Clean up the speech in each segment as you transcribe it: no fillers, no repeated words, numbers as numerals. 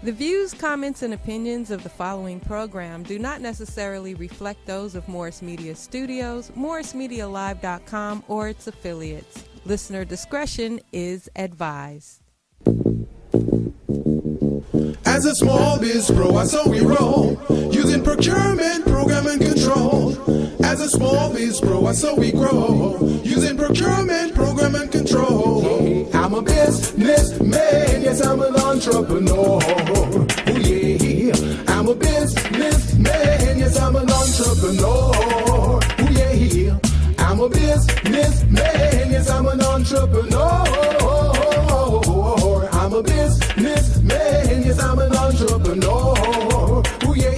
The views, comments, and opinions of the following program do not necessarily reflect those of Morris Media Studios, MorrisMediaLive.com, or its affiliates. Listener discretion is advised. As a small biz pro, I saw we roll, using procurement, program, and control. As a small biz pro, I saw we grow, using procurement, program, and control. I'm a businessman, yes, I'm an entrepreneur. Oh yeah, I'm a businessman, yes, I'm an entrepreneur. Oh yeah, I'm a businessman, yes, I'm an entrepreneur. I'm a businessman, yes, I'm an entrepreneur. Oh yeah.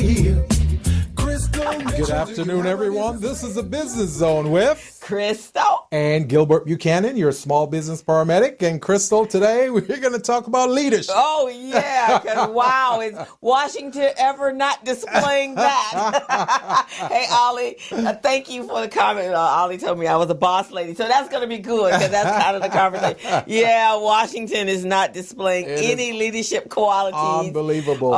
Good afternoon, everyone. This is the Business Zone with Crystal and Gilbert Buchanan, your small business paramedic. And Crystal, today we're going to talk about leadership. Oh, yeah, because wow, is Washington ever not displaying that? Hey, Ollie, thank you for the comment. Ollie told me I was a boss lady, so that's going to be good because that's kind of the conversation. Yeah, Washington is not displaying any leadership qualities. Unbelievable.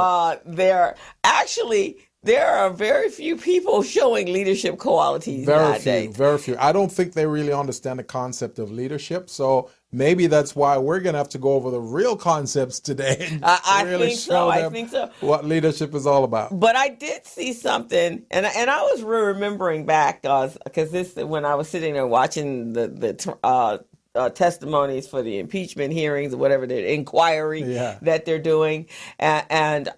There are very few people showing leadership qualities nowadays. Very few. I don't think they really understand the concept of leadership. So maybe that's why we're going to have to go over the real concepts today and I really think show so. them I think so. What leadership is all about. But I did see something, and I was remembering back because this when I was sitting there watching the testimonies for the impeachment hearings or whatever the inquiry that they're doing, and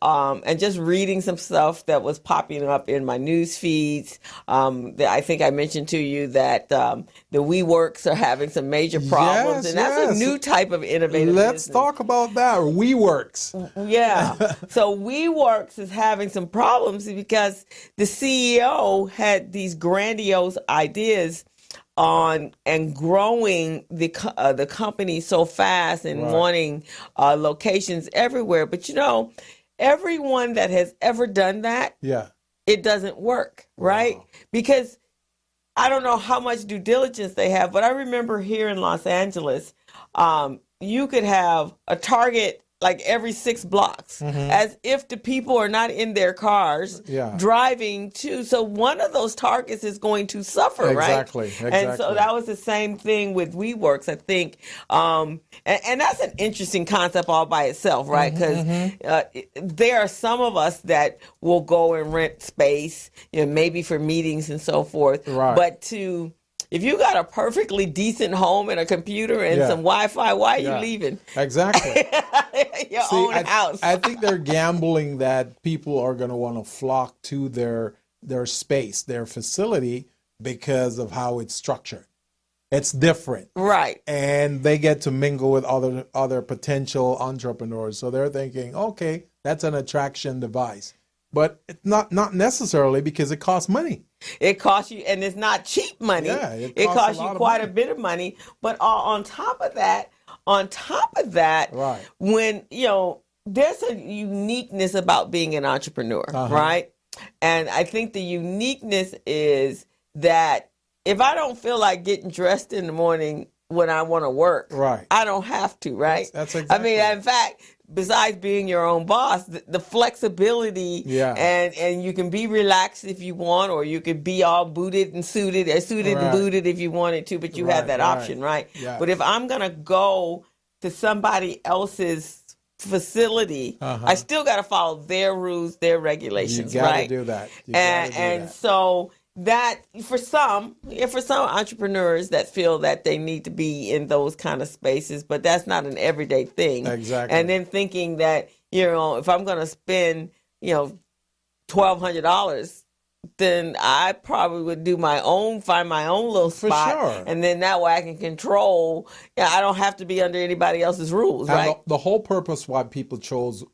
just reading some stuff that was popping up in my news feeds. I think I mentioned to you that the WeWorks are having some major problems, and that's a new type of innovative Let's business. talk about that. WeWorks. Yeah. So WeWorks is having some problems because the CEO had these grandiose ideas on and growing the company so fast and wanting locations everywhere. But everyone that has ever done that, it doesn't work, right? Wow. Because I don't know how much due diligence they have, but I remember here in Los Angeles, you could have a Target like every 6 blocks, as if the people are not in their cars driving to. So one of those targets is going to suffer, right? Exactly. And so that was the same thing with WeWorks, I think. And that's an interesting concept all by itself, right? Because there are some of us that will go and rent space, maybe for meetings and so forth. Right. But if you got a perfectly decent home and a computer and some Wi-Fi, why are you leaving? Exactly. Your own house. I think they're gambling that people are going to want to flock to their space, their facility, because of how it's structured. It's different. Right. And they get to mingle with other potential entrepreneurs. So they're thinking, okay, that's an attraction device. But it's not necessarily, because it costs money. It costs you, and it's not cheap money. Yeah, it costs you quite a bit of money. But on top of that, when there's a uniqueness about being an entrepreneur, right? And I think the uniqueness is that if I don't feel like getting dressed in the morning when I want to work, I don't have to, right? That's exactly. I mean, in fact, besides being your own boss, the flexibility and you can be relaxed if you want, or you could be all booted and suited and booted if you wanted to, but you have that option, right? Yeah. But if I'm going to go to somebody else's facility, I still got to follow their rules, their regulations, right? You got to do that. So that for some entrepreneurs that feel that they need to be in those kind of spaces, but that's not an everyday thing. Exactly. And then thinking that, if I'm going to spend, $1,200, then I probably would find my own little spot. For sure. And then that way I can control. I don't have to be under anybody else's rules, and right? The whole purpose why people chose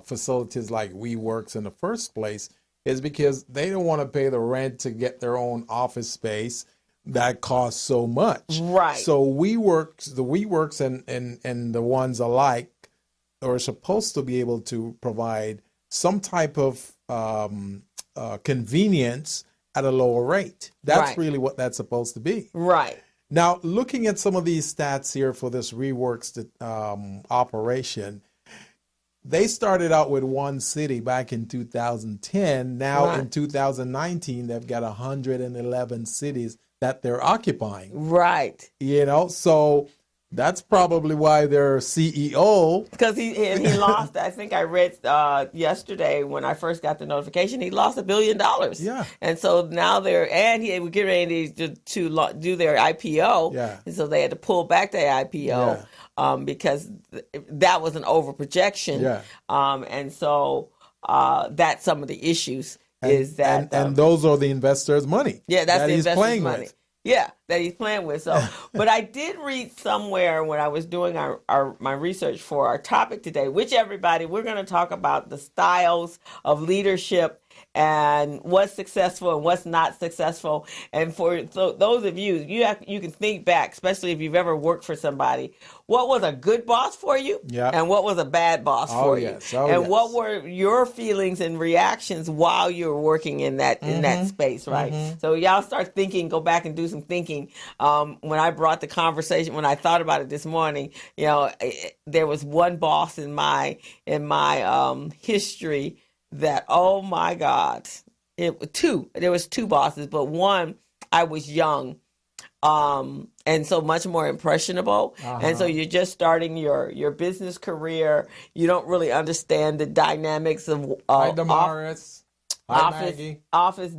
facilities like WeWorks in the first place is because they don't want to pay the rent to get their own office space that costs so much. Right. So the WeWorks and the ones alike are supposed to be able to provide some type of convenience at a lower rate. That's really what that's supposed to be. Right. Now, looking at some of these stats here for this WeWorks operation, they started out with one city back in 2010. Now in 2019, they've got 111 cities that they're occupying. Right. You know, so that's probably why their CEO. Because he lost, I think I read yesterday when I first got the notification, he lost $1 billion. Yeah. And so now he would get ready to do their IPO. Yeah. And so they had to pull back their IPO because that was an over projection. Yeah. And so that's some of the issues. And those are the investors' money. Yeah, that's the investors' money. With. Yeah, that he's playing with. So, but I did read somewhere when I was doing my research for our topic today, which everybody, we're going to talk about the styles of leadership and what's successful and what's not successful. And for those of you, you can think back, especially if you've ever worked for somebody, what was a good boss for you and what was a bad boss for you? And what were your feelings and reactions while you were working in that space, right? Mm-hmm. So y'all start thinking, go back and do some thinking. When I brought the conversation, when I thought about it this morning, there was one boss in my history that, oh my God, there was two bosses, but one, I was young, and so much more impressionable. And so you're just starting your business career. You don't really understand the dynamics of Hi, Damaris. Hi, Maggie. Office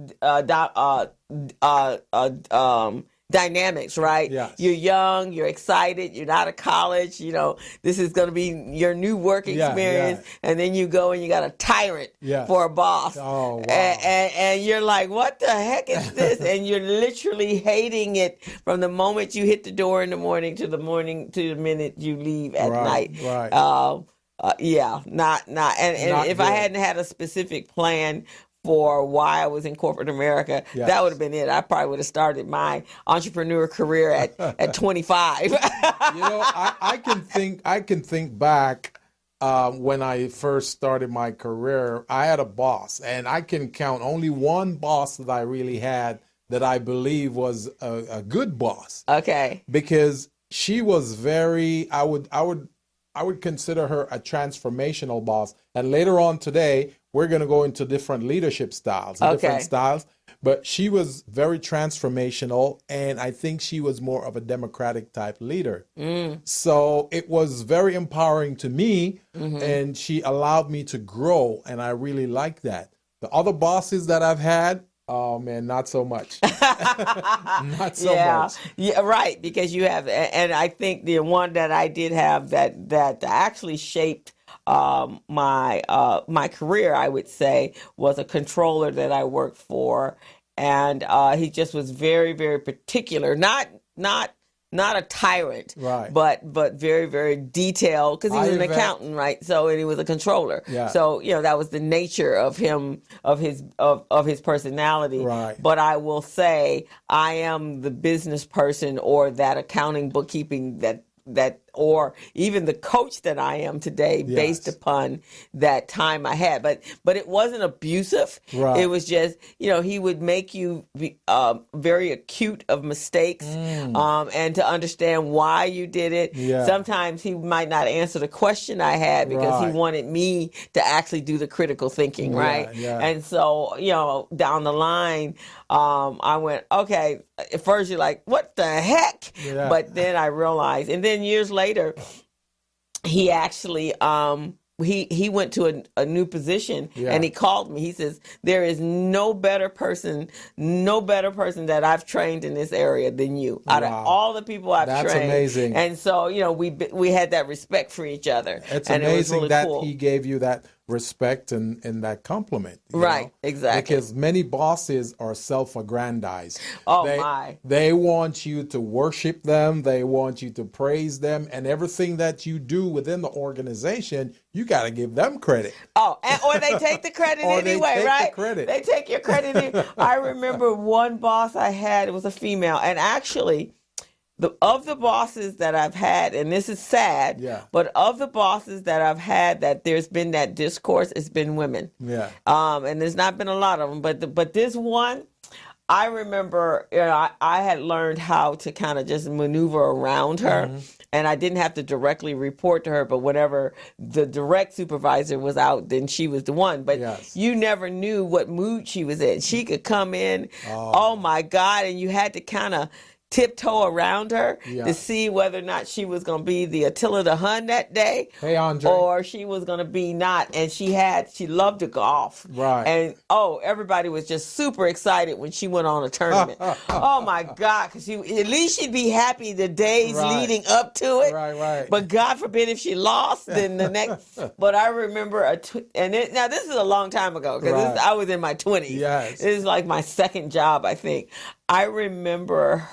dynamics, right? Yes. You're young, you're excited, you're out of college, this is going to be your new work experience. And then you go and you got a tyrant for a boss. Oh, wow. And you're like, what the heck is this? And you're literally hating it from the moment you hit the door in the morning to the minute you leave at night. Right. Not if I hadn't had a specific plan for why I was in corporate America, that would have been it. I probably would have started my entrepreneur career at 25. I can think back when I first started my career. I had a boss, and I can count only one boss that I really had that I believe was a good boss. Okay. Because she was very, I would consider her a transformational boss. And later on today, we're going to go into different leadership styles, different styles. But she was very transformational, and I think she was more of a democratic type leader. So it was very empowering to me, and she allowed me to grow, and I really like that. The other bosses that I've had, oh man, not so much. Not so much. Yeah, right. Because you have, and I think the one that I did have that actually shaped my career, I would say, was a controller that I worked for, and he just was very, very particular. Not a tyrant, right? But very, very detailed, because he was an accountant, right? So, and he was a controller. Yeah. So that was the nature of him, of his personality. Right. But I will say, I am the business person or that accounting, bookkeeping that or even the coach that I am today, based upon that time I had. But it wasn't abusive. Right. It was just, he would make you be, very acute of mistakes, and to understand why you did it. Yeah. Sometimes he might not answer the question I had because he wanted me to actually do the critical thinking, right? Yeah. And so, down the line, I went, okay, at first you're like, what the heck? Yeah. But then I realized, and then years later, he actually he went to a new position, and he called me. He says, there is no better person that I've trained in this area than you. Out of all the people I've trained. That's amazing. And so, we had that respect for each other. It's and amazing it was really that cool. he gave you that respect and that compliment. Right, know? exactly. Because many bosses are self-aggrandized. Oh, They want you to worship them. They want you to praise them. And everything that you do within the organization, you got to give them credit. Oh, or they take the credit anyway, right? They take your credit anyway. I remember one boss I had, it was a female, and actually, of the bosses that I've had, and this is sad, but of the bosses that I've had that there's been that discourse, it's been women. Yeah. And there's not been a lot of them, but this one, I remember, I had learned how to kind of just maneuver around her. and I didn't have to directly report to her, but whenever the direct supervisor was out, then she was the one. But you never knew what mood she was in. She could come in, oh my God, and you had to kind of tiptoe around her to see whether or not she was going to be the Attila the Hun that day. Hey, Andre. Or she was going to be not. And she loved to golf. Right. And, everybody was just super excited when she went on a tournament. Oh, my God. Because at least she'd be happy the days leading up to it. Right. But God forbid if she lost, then the next. But I remember, now this is a long time ago, because I was in my 20s. Yes. This is like my second job, I think. I remember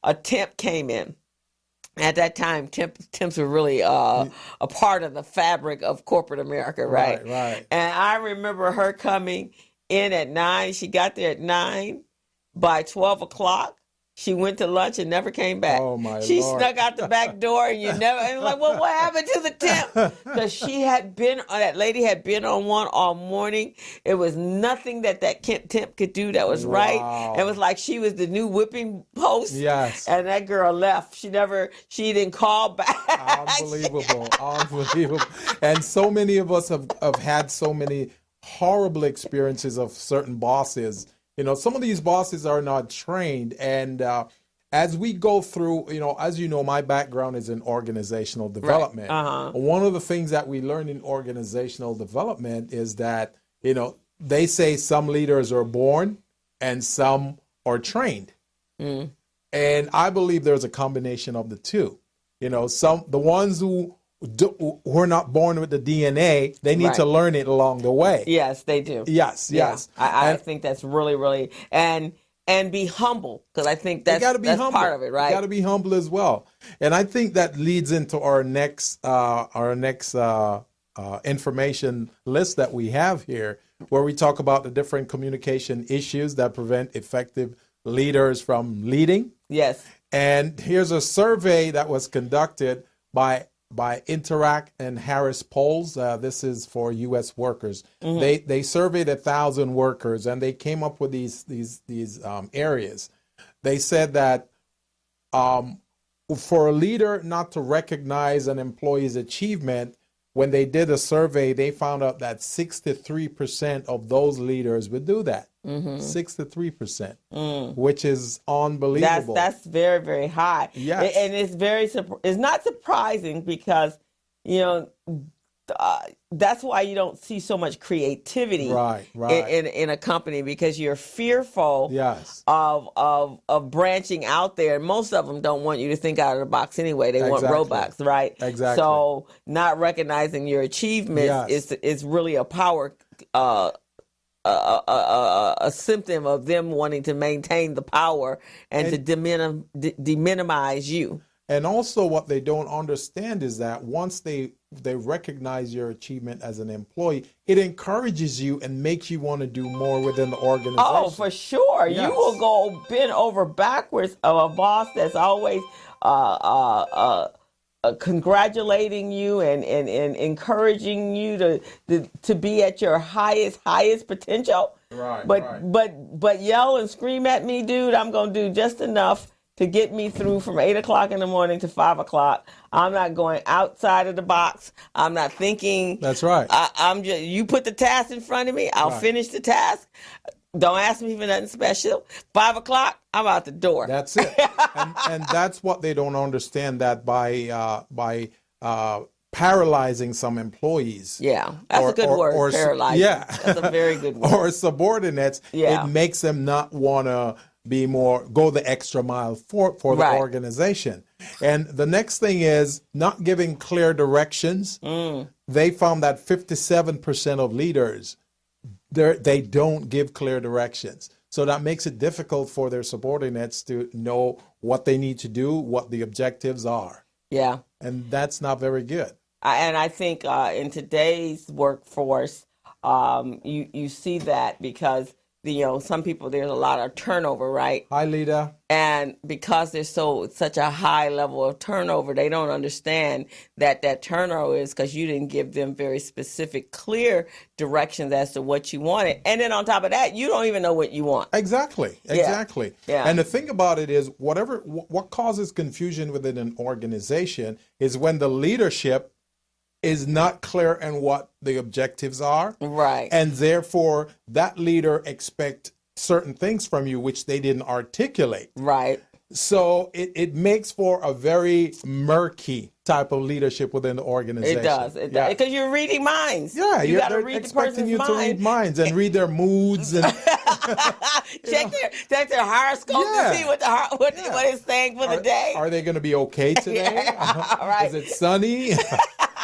a temp came in. At that time, temps were really a part of the fabric of corporate America, right? Right. And I remember her coming in at 9. She got there at 9. By 12 o'clock, she went to lunch and never came back. Oh, my Lord. She snuck out the back door, and like, well, what happened to the temp? Because that lady had been on one all morning. It was nothing that temp could do that was right. It was like she was the new whipping post. Yes. And that girl left. She didn't call back. Unbelievable. And so many of us have had so many horrible experiences of certain bosses. Some of these bosses are not trained, and as we go through, as you know, my background is in organizational development. Right. One of the things that we learn in organizational development is that, they say some leaders are born and some are trained. And I believe there's a combination of the two. The ones who are not born with the DNA, they need to learn it along the way. Yes, they do. Yes. I think that's really, really, and be humble, because I think that's part of it, right? You got to be humble as well. And I think that leads into our next information list that we have here, where we talk about the different communication issues that prevent effective leaders from leading. Yes. And here's a survey that was conducted by Interact and Harris Polls. This is for U.S. workers. They surveyed 1,000 workers, and they came up with these areas. They said that for a leader not to recognize an employee's achievement, when they did a survey, they found out that 63% of those leaders would do that. 63%, which is unbelievable. That's very, very high. Yes. And it's not surprising, because, that's why you don't see so much creativity in a company, because you're fearful of branching out there. And most of them don't want you to think out of the box anyway. They want robots, right? Exactly. So not recognizing your achievements is really a power a symptom of them wanting to maintain the power and to deminimize you. And also what they don't understand is that once they recognize your achievement as an employee, it encourages you and makes you want to do more within the organization. Oh, for sure. Yes. You will go bend over backwards of a boss that's always congratulating you and encouraging you to be at your highest potential. Right. But yell and scream at me, dude. I'm gonna do just enough to get me through from 8 o'clock in the morning to 5 o'clock. I'm not going outside of the box. I'm not thinking. That's right. I'm just, you put the task in front of me, I'll finish the task. Don't ask me for nothing special. 5 o'clock, I'm out the door. That's it. and that's what they don't understand, that by paralyzing some employees. Yeah, that's a good word, paralyzing. Yeah. That's a very good word. Or subordinates, it makes them not want to go the extra mile for the organization. And the next thing is not giving clear directions. They found that 57% of leaders, they don't give clear directions. So that makes it difficult for their subordinates to know what they need to do, what the objectives are. Yeah. And that's not very good. And I think in today's workforce, you see that because some people, there's a lot of turnover, right? Hi, Lita. And because there's such a high level of turnover, they don't understand that turnover is because you didn't give them very specific, clear directions as to what you wanted. And then on top of that, you don't even know what you want. Exactly. Yeah. And the thing about it is, what causes confusion within an organization is when the leadership is not clear in what the objectives are. Right. And therefore, that leader expects certain things from you which they didn't articulate. Right. So it makes for a very murky type of leadership within the organization. It does. Because you're reading minds. Yeah, you got to read the person's you to read minds and read their moods and check their horoscope to see what it's saying for the day. Are they going to be okay today? Right. Is it sunny?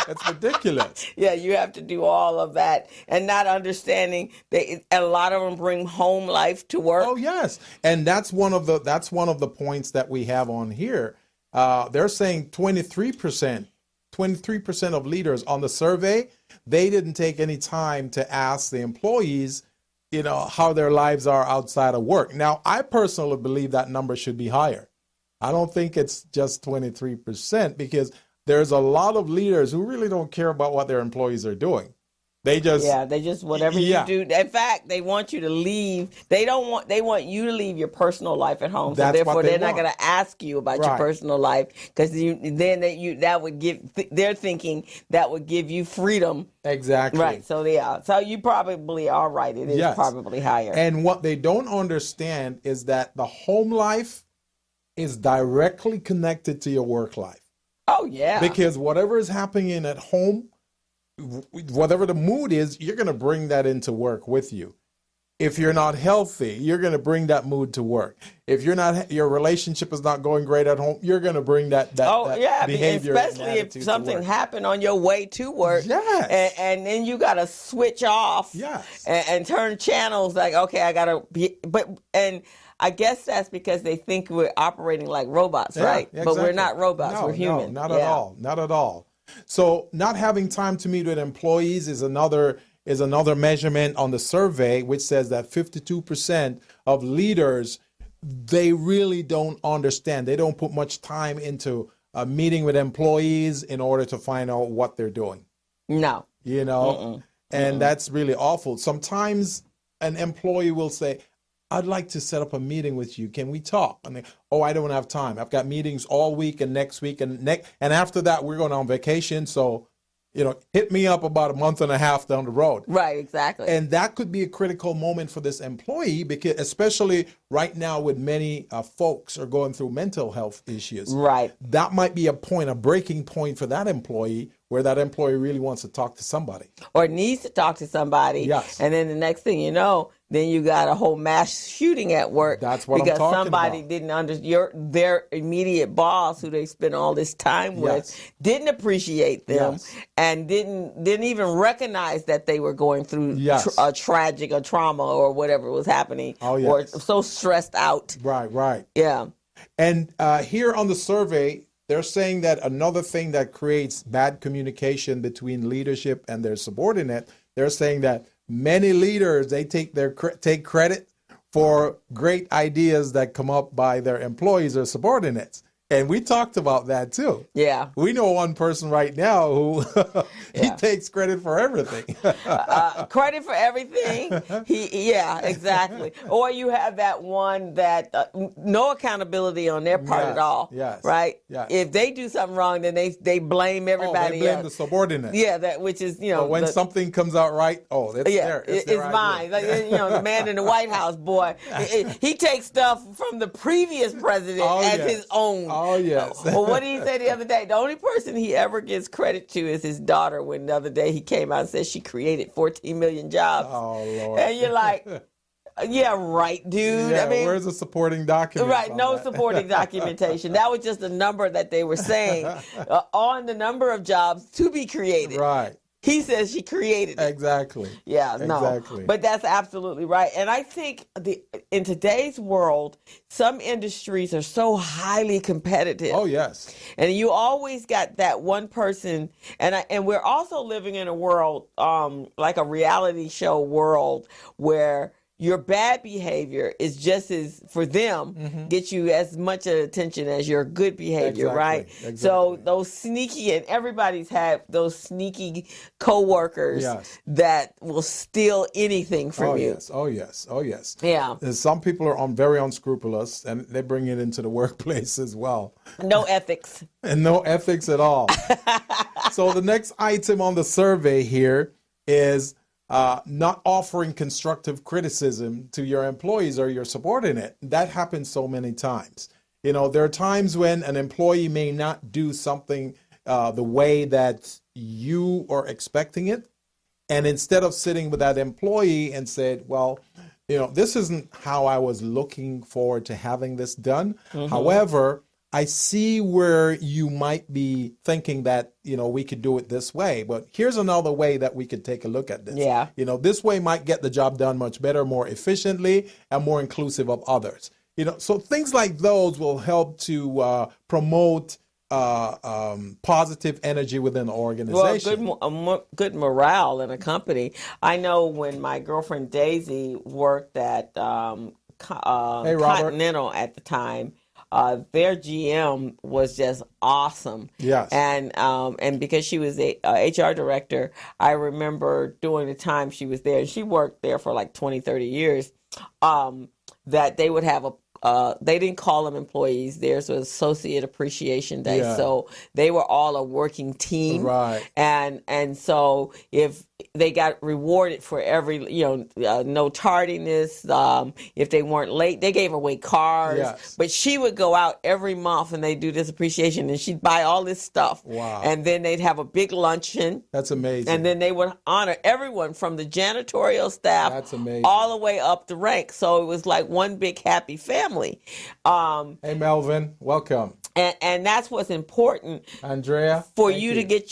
That's ridiculous. Yeah, you have to do all of that and not understanding that a lot of them bring home life to work. Oh yes, and that's one of the points that we have on here. They're saying 23% of leaders on the survey, they didn't take any time to ask the employees, how their lives are outside of work. Now, I personally believe that number should be higher. I don't think it's just 23% because there's a lot of leaders who really don't care about what their employees are doing. They just whatever you do. In fact, they want you to leave. They want you to leave your personal life at home. So therefore, they're not going to ask you about your personal life because they're thinking that would give you freedom. Exactly. Right. So you probably are right. It is probably higher. And what they don't understand is that the home life is directly connected to your work life. Oh yeah. Because whatever is happening at home, whatever the mood is, you're going to bring that into work with you. If you're not healthy, you're going to bring that mood to work. If your relationship is not going great at home, you're going to bring that behavior, especially if something happened on your way to work. Yes. And then you got to switch off. Yes. And turn channels like, okay, I got to be, and I guess that's because they think we're operating like robots, right? Exactly. But we're not robots. We're human. No, not at all. Not at all. So not having time to meet with employees is another measurement on the survey, which says that 52% of leaders, they really don't understand. They don't put much time into meeting with employees in order to find out what they're doing. No. And that's really awful. Sometimes an employee will say, I'd like to set up a meeting with you. Can we talk? And I don't have time. I've got meetings all week and next week and after that we're going on vacation. So, hit me up about a month and a half down the road. Right, exactly. And that could be a critical moment for this employee because especially right now with many folks are going through mental health issues. Right. That might be a breaking point for that employee where that employee really wants to talk to somebody. Or needs to talk to somebody. Yes. And then the next thing you know, then you got a whole mass shooting at work. That's what I'm talking about. Because somebody didn't understand, their immediate boss, who they spent all this time with, didn't appreciate them and didn't even recognize that they were going through a trauma or whatever was happening. Or so stressed out. Right. Yeah. And here on the survey, they're saying that another thing that creates bad communication between leadership and their subordinate, they're saying that many leaders, they take credit for great ideas that come up by their employees or subordinates. And we talked about that too. Yeah. We know one person right now who he takes credit for everything. Credit for everything. Exactly. Or you have that one that no accountability on their part at all. Yes. Right? Yes. If they do something wrong, then they blame everybody. They blame the subordinate. Yeah, which is, But when something comes out right, it's mine. Like, the man in the White House, boy, he takes stuff from the previous president as his own. Oh, yes. Well, what did he say the other day? The only person he ever gives credit to is his daughter, when the other day he came out and said she created 14 million jobs. Oh, Lord. And you're like, yeah, right, dude. Yeah, where's the supporting document? Right, no supporting documentation. That was just a number that they were saying on the number of jobs to be created. Right. He says she created it. Exactly. Yeah, no. Exactly. But that's absolutely right. And I think in today's world, some industries are so highly competitive. Oh, yes. And you always got that one person. And we're also living in a world, like a reality show world, where your bad behavior is just as, for them, get you as much attention as your good behavior, right? Exactly. So those sneaky, and everybody's had those sneaky coworkers that will steal anything from you. Oh yes. Yeah. And some people are very unscrupulous, and they bring it into the workplace as well. No ethics. And no ethics at all. So the next item on the survey here is not offering constructive criticism to your employees or your subordinate. That happens so many times. You know, there are times when an employee may not do something the way that you are expecting it. And instead of sitting with that employee and said, well, you know, this isn't how I was looking forward to having this done. However, I see where you might be thinking that, you know, we could do it this way, but here's another way that we could take a look at this. Yeah. You know, this way might get the job done much better, more efficiently, and more inclusive of others. You know, so things like those will help to promote positive energy within the organization. Well, good morale in a company. I know when my girlfriend Daisy worked at Continental at the time, their GM was just awesome. Yes. And because she was a HR director, I remember during the time she was there, and she worked there for like 20, 30 years, that they would have they didn't call them employees. There's an associate appreciation day. Yeah. So they were all a working team. Right. And so if they got rewarded for every, no tardiness. If they weren't late, they gave away cars. Yes. But she would go out every month and they do this appreciation, and she'd buy all this stuff. Wow. And then they'd have a big luncheon. That's amazing. And then they would honor everyone from the janitorial staff. That's amazing. All the way up the ranks. So it was like one big happy family. Hey, Melvin, welcome. And that's what's important. Andrea, for you to get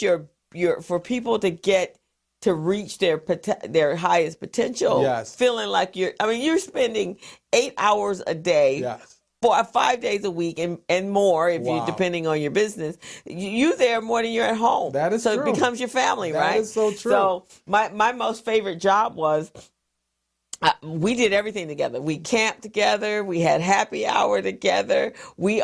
for people to get to reach their highest potential. Yes. Feeling like you're spending 8 hours a day. Yes. For 5 days a week and more, if you depending on your business, you there more than you're at home. That is true. So it becomes your family, right? That is so true. So my most favorite job was, we did everything together. We camped together. We had happy hour together. We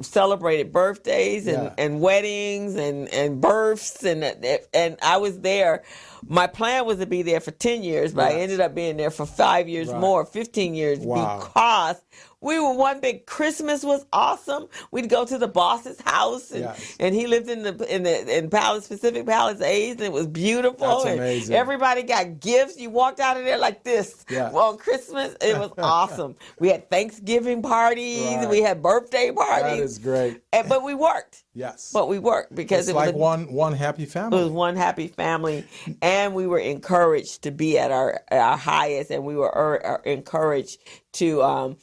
celebrated birthdays and weddings and births and I was there. My plan was to be there for 10 years, but I ended up being there for 5 years more, 15 years, because we were one big. Christmas was awesome. We'd go to the boss's house, and he lived in Pacific Palisades, and it was beautiful. That's and amazing. Everybody got gifts. You walked out of there like this. Yeah. Well, on Christmas, it was awesome. We had Thanksgiving parties. Right. We had birthday parties. That is great. But we worked. Yes. But we worked because it was like one happy family. It was one happy family, and we were encouraged to be at our highest, and we were encouraged to,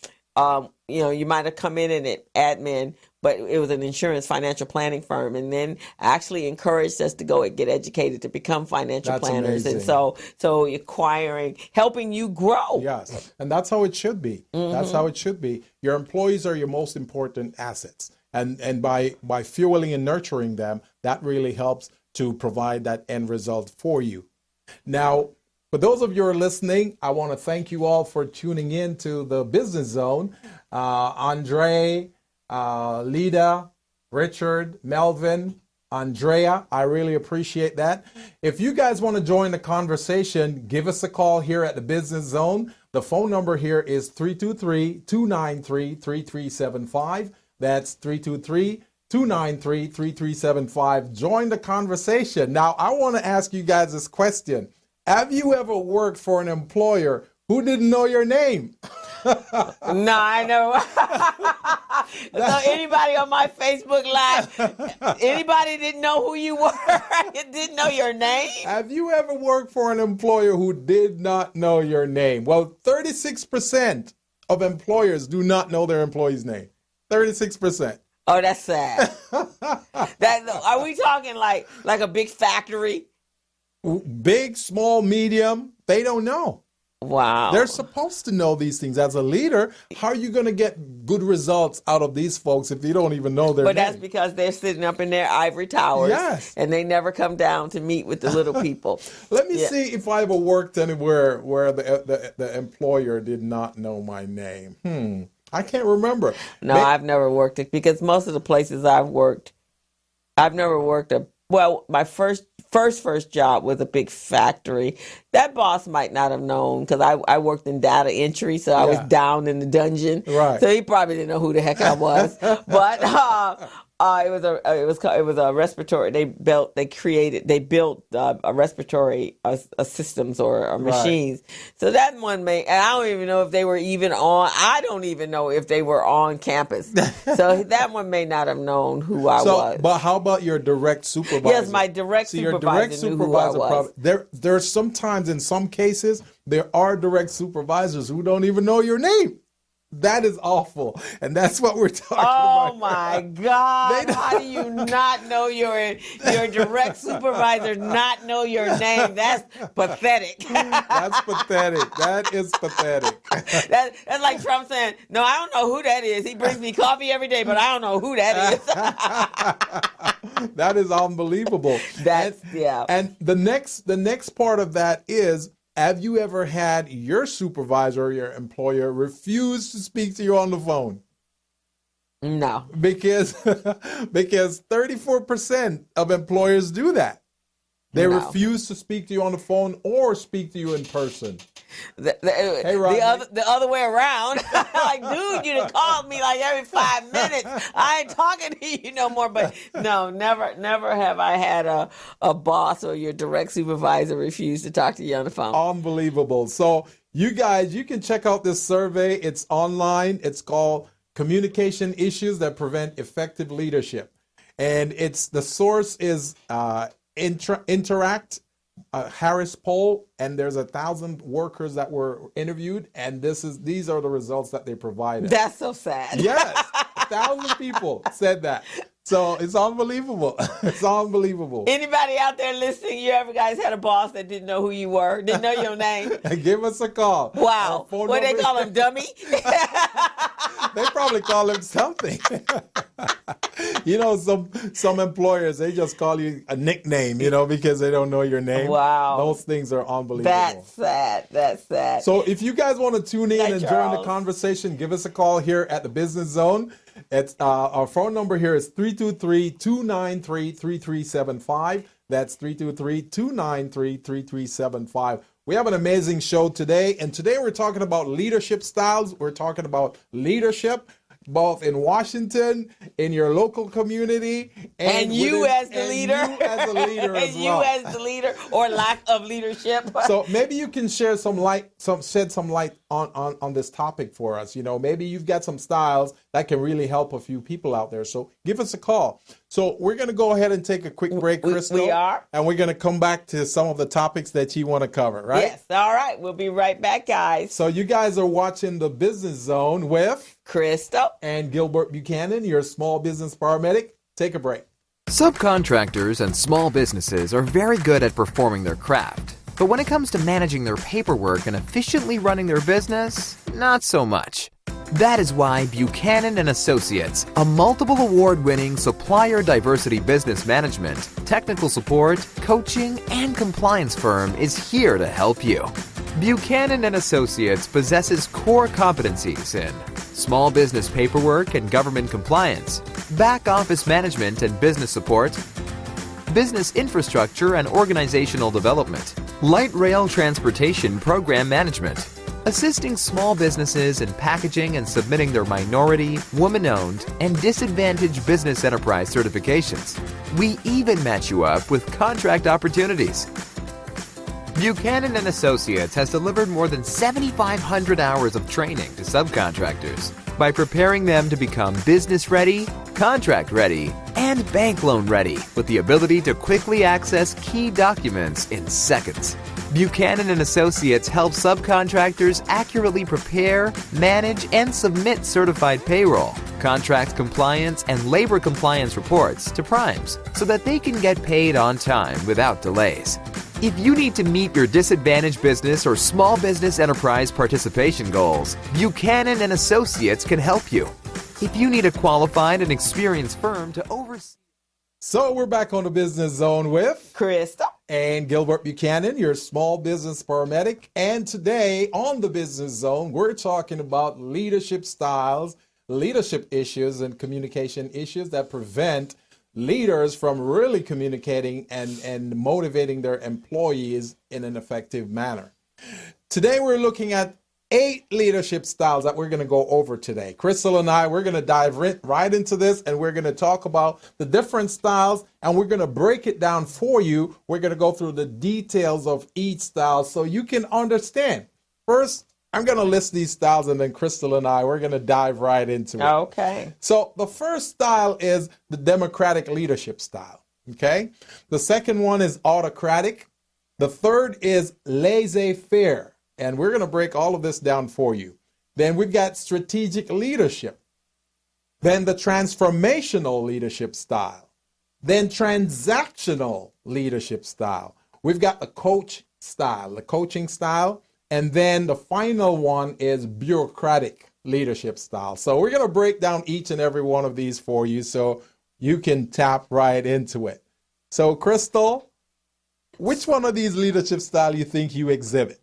you might have come in at admin, but it was an insurance financial planning firm, and then actually encouraged us to go and get educated to become financial planners. Amazing. And so acquiring, helping you grow. Yes, and that's how it should be. Mm-hmm. That's how it should be. Your employees are your most important assets. And by fueling and nurturing them, that really helps to provide that end result for you. Now, for those of you who are listening, I want to thank you all for tuning in to the Business Zone. Andre, Lida, Richard, Melvin, Andrea, I really appreciate that. If you guys want to join the conversation, give us a call here at the Business Zone. The phone number here is 323-293-3375. That's 323-293-3375. Join the conversation. Now, I want to ask you guys this question. Have you ever worked for an employer who didn't know your name? No, I know. So anybody on my Facebook Live, anybody didn't know who you were, didn't know your name? Have you ever worked for an employer who did not know your name? Well, 36% of employers do not know their employee's name. 36%. Oh, that's sad. Are we talking like a big factory? Big, small, medium, they don't know. Wow. They're supposed to know these things. As a leader, how are you going to get good results out of these folks if you don't even know their name? But that's because they're sitting up in their ivory towers. Yes. And they never come down to meet with the little people. Let me see if I ever worked anywhere where the employer did not know my name. I can't remember. No, I've never worked it because most of the places I've worked, I've never worked my first job was a big factory. That boss might not have known because I worked in data entry, so I was down in the dungeon. Right. So he probably didn't know who the heck I was. But it was a respiratory. They built a respiratory systems or machines. Right. So that one and I don't even know if they were even on. I don't even know if they were on campus. So that one may not have known who I was. But how about your direct supervisor? Yes, my direct supervisor knew who I was. There's sometimes in some cases there are direct supervisors who don't even know your name. That is awful, and that's what we're talking about. Oh my God! How do you not know your direct supervisor? Not know your name? That's pathetic. That's pathetic. That is pathetic. That's like Trump saying, "No, I don't know who that is. He brings me coffee every day, but I don't know who that is." That is unbelievable. And the next part of that is, have you ever had your supervisor or your employer refuse to speak to you on the phone? No. Because 34% of employers do that. They refuse to speak to you on the phone or speak to you in person. Hey, the other way around. Like, dude, you done called me like every 5 minutes. I ain't talking to you no more. But no, never have I had a boss or your direct supervisor refuse to talk to you on the phone. Unbelievable. So you guys, you can check out this survey. It's online. It's called Communication Issues That Prevent Effective Leadership. And the source is Interact, Harris poll, and there's 1,000 workers that were interviewed, and these are the results that they provided. That's so sad. Yes, 1,000 people said that. So it's unbelievable. It's unbelievable. Anybody out there listening, you ever guys had a boss that didn't know who you were, didn't know your name? Give us a call. Wow. What they call him, dummy? They probably call him something. You know, some employers, they just call you a nickname, because they don't know your name. Wow. Those things are unbelievable. That's sad. So if you guys want to tune in and join the conversation, give us a call here at the Business Zone. It's our phone number here is 323-293-3375. That's 323-293-3375. We have an amazing show today, and today we're talking about leadership styles. We're talking about leadership both in Washington, in your local community, and you as the leader. You as a leader as well. You as the leader, or lack of leadership. So maybe you can shed some light on this topic for us. Maybe you've got some styles that can really help a few people out there. So give us a call. So we're going to go ahead and take a quick break, Crystal. We are. And we're going to come back to some of the topics that you want to cover, right? Yes. All right. We'll be right back, guys. So you guys are watching the Business Zone with Crystal and Gilbert Buchanan, your small business paramedic. Take a break. Subcontractors and small businesses are very good at performing their craft. But when it comes to managing their paperwork and efficiently running their business, not so much. That is why Buchanan & Associates, a multiple award-winning supplier diversity business management, technical support, coaching, and compliance firm is here to help you. Buchanan & Associates possesses core competencies in small business paperwork and government compliance, back office management and business support, business infrastructure and organizational development, light rail transportation program management, assisting small businesses in packaging and submitting their minority, woman-owned, and disadvantaged business enterprise certifications. We even match you up with contract opportunities. Buchanan & Associates has delivered more than 7,500 hours of training to subcontractors by preparing them to become business-ready, contract-ready, and bank loan-ready with the ability to quickly access key documents in seconds. Buchanan & Associates helps subcontractors accurately prepare, manage, and submit certified payroll, contract compliance, and labor compliance reports to primes so that they can get paid on time without delays. If you need to meet your disadvantaged business or small business enterprise participation goals, Buchanan and Associates can help you. If you need a qualified and experienced firm to oversee... So we're back on the Business Zone with Krista and Gilbert Buchanan, your small business paramedic. And today on the Business Zone, we're talking about leadership styles, leadership issues, and communication issues that prevent leaders from really communicating and motivating their employees in an effective manner. Today, we're looking at 8 leadership styles that we're going to go over today. Crystal and I, we're going to dive right into this, and we're going to talk about the different styles, and we're going to break it down for you. We're going to go through the details of each style so you can understand. First, I'm going to list these styles, and then Crystal and I, we're going to dive right into it. Okay. So the first style is the democratic leadership style, okay? The second one is autocratic. The third is laissez-faire, and we're going to break all of this down for you. Then we've got strategic leadership. Then the transformational leadership style. Then transactional leadership style. We've got the coach style, the coaching style. And then the final one is bureaucratic leadership style. So we're going to break down each and every one of these for you so you can tap right into it. So, Crystal, which one of these leadership style you think you exhibit?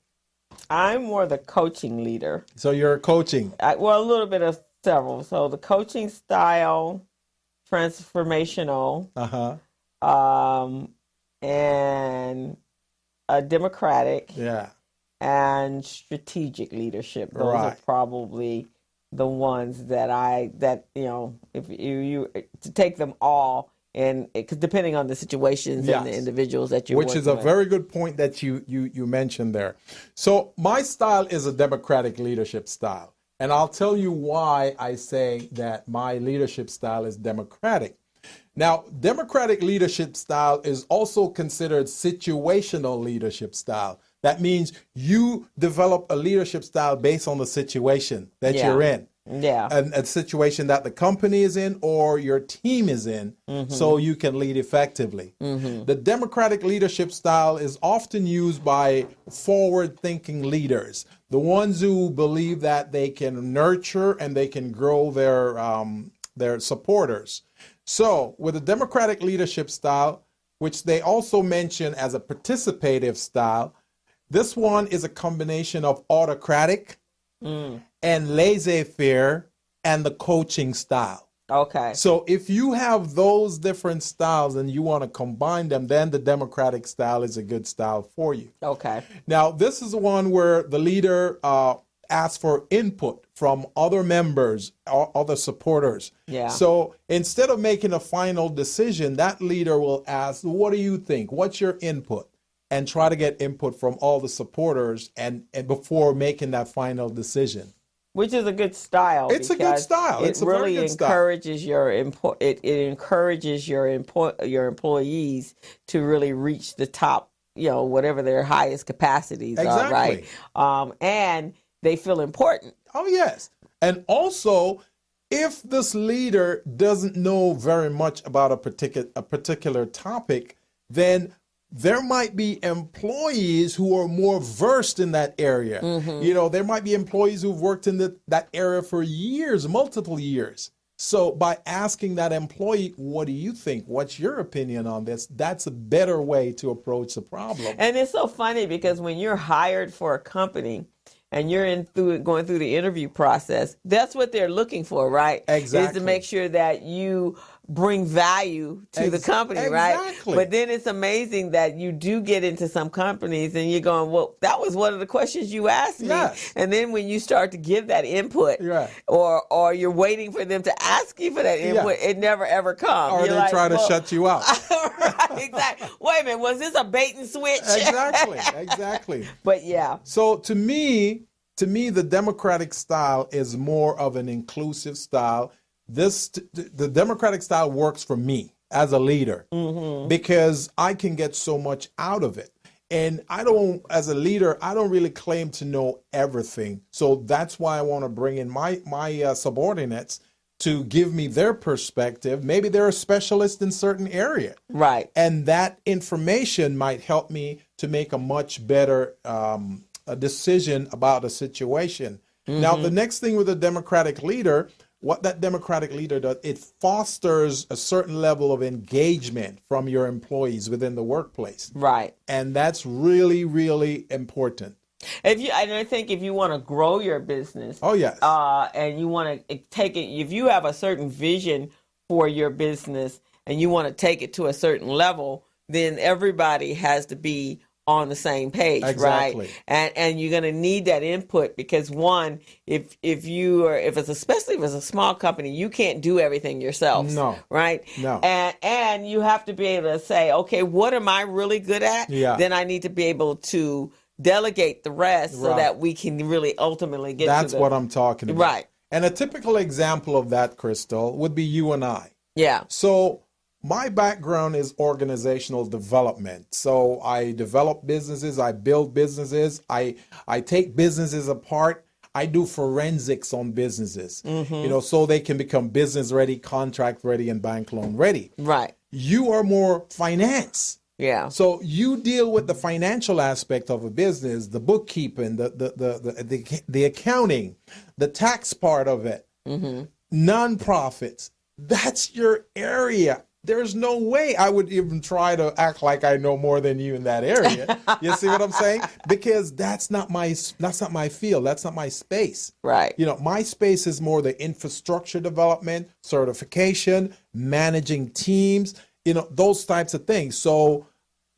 I'm more the coaching leader. So you're coaching. Well, a little bit of several. So the coaching style, transformational, and democratic. Yeah. And strategic leadership. Those are probably the ones that if you to take them all, and because depending on the situations and the individuals that you're working with. Which is a very good point that you mentioned there. So my style is a democratic leadership style, and I'll tell you why I say that my leadership style is democratic. Now, democratic leadership style is also considered situational leadership style. That means you develop a leadership style based on the situation that you're in. Yeah. A situation that the company is in or your team is in, so you can lead effectively. The democratic leadership style is often used by forward-thinking leaders, the ones who believe that they can nurture and they can grow their supporters. So with a democratic leadership style, which they also mention as a participative style, this one is a combination of autocratic and laissez-faire and the coaching style. Okay. So if you have those different styles and you want to combine them, then the democratic style is a good style for you. Okay. Now, this is one where the leader asks for input from other members or other supporters. Yeah. So instead of making a final decision, that leader will ask, what do you think? What's your input? And try to get input from all the supporters and before making that final decision. Which is a good style. It's a good style. It really encourages your employees to really reach the top, whatever their highest capacities are, right? And they feel important. Oh, yes. And also, if this leader doesn't know very much about a particular topic, then there might be employees who are more versed in that area. There might be employees who've worked in that area for years, multiple years. So by asking that employee, what do you think? What's your opinion on this? That's a better way to approach the problem. And it's so funny because when you're hired for a company and you're going through the interview process, that's what they're looking for, right? Exactly. Is to make sure that you bring value to the company, right? Exactly. But then it's amazing that you do get into some companies and you're going, well, that was one of the questions you asked me. Yes. And then when you start to give that input, or you're waiting for them to ask you for that input, it never ever comes. Or they try to shut you out. Right, exactly. Wait a minute, was this a bait and switch? Exactly. But yeah. So to me, the democratic style is more of an inclusive style. The democratic style works for me as a leader because I can get so much out of it. And as a leader, I don't really claim to know everything. So that's why I want to bring in my subordinates to give me their perspective. Maybe they're a specialist in certain area. Right. And that information might help me to make a much better a decision about a situation. Now, the next thing with a democratic leader, what that democratic leader does, it fosters a certain level of engagement from your employees within the workplace. Right. And that's really, really important. And I think if you want to grow your business, Oh, yes. And you want to take it, if you have a certain vision for your business and you want to take it to a certain level, then everybody has to be on the same page, Exactly. right? And you're going to need that input because one, especially if it's a small company, you can't do everything yourself. No. Right? No. And you have to be able to say, okay, what am I really good at? Yeah. Then I need to be able to delegate the rest so Right. that we can really ultimately get That's to what I'm talking about. Right. And a typical example of that, Crystal, would be you and I. Yeah. So my background is organizational development. So I develop businesses, I build businesses, I take businesses apart. I do forensics on businesses, so they can become business ready, contract ready, and bank loan ready. Right. You are more finance. Yeah. So you deal with the financial aspect of a business, the bookkeeping, the accounting, the tax part of it, nonprofits. That's your area. There's no way I would even try to act like I know more than you in that area. You see what I'm saying? Because that's not my field. That's not my space. Right. My space is more the infrastructure development, certification, managing teams, those types of things. So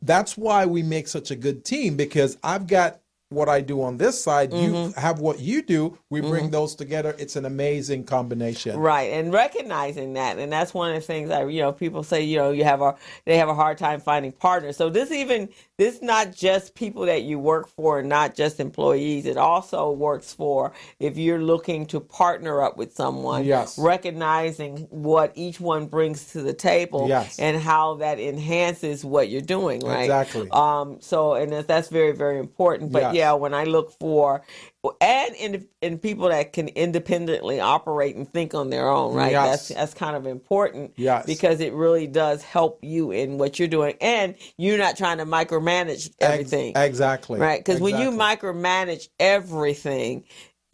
that's why we make such a good team, because I've got what I do on this side, you have what you do, we bring those together. It's an amazing combination. Right. And recognizing that, and that's one of the things people say, they have a hard time finding partners. So this not just people that you work for, not just employees. It also works for if you're looking to partner up with someone, Yes. recognizing what each one brings to the table, Yes. and how that enhances what you're doing, right? Exactly. And that's very, very important. But Yes. yeah, when I look for in people that can independently operate and think on their own, right? Yes. That's kind of important. Yes. Because it really does help you in what you're doing, and you're not trying to micromanage everything. Exactly. Right? Because when you Exactly. micromanage everything,